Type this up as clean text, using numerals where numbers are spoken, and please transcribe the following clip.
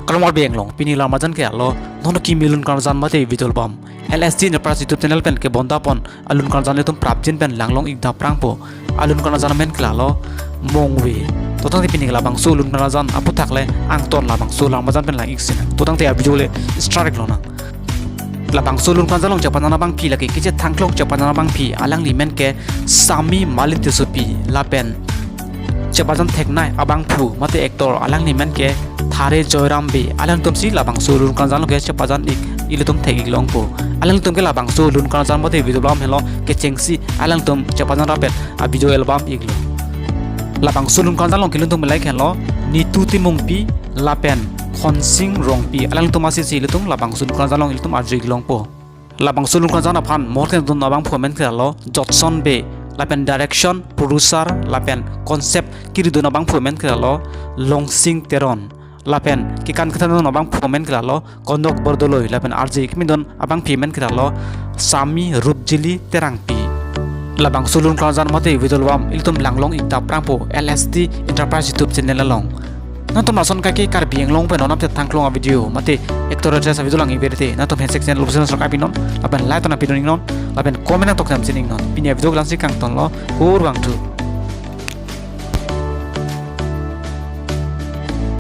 kalomar beng long pini lama jan ke lo nono ki milun kan jan mate video bam LSD ne pras YouTube channel pen ke bonda pon alun kan jan tum prapjin pen langlong ik da prang po alun kan jan men kla lo mongwe to tang pini la bang sulun kan jan apu takle ang ton la bang sulang ma jan pen lang ik sin to tang te video le strike lo na labang sulun kan jalong japanana bang pi laki kiche thangklong japanana bang pi alang limen ke sami malin tisupi lapen japajan theknai abang phu mate actor alang limen ke thare joyram be alang tumsi labang sulun kan jalong ke japajan ik ilutum thegi long po alang tum ke labang sulun kan jan mate video album helo ke chengsi alang tum japajan rapet a video album iglo labang sulun kan jalong kilun tum lai khelo nitu timungpi lapen khonsing rongpi alang tumasi silutung labang sulun kan jalong ilutum arjig long po labang sulun kan jana phan morken dun abang phomen khalo jotson be lapen direction producer lapen concept kiri dun abang phomen khalo longsing teron lapen kikan khathan dun abang phomen khalo kondok bordoloi lapen arjig mindon abang payment khalo sami rupjili terangpi labang sulun kan jan mate video album ilutum langlong ikta prangpo LSD enterprise YouTube channel along na to mason ka ki kar bieng long pe nonam te thangklong a video mate actor address video lang iberte na to hensek channel option sok apinon laban lai to na pinon non laban comment na to kam chining non pinya video glansi kang ton lo kur bang tu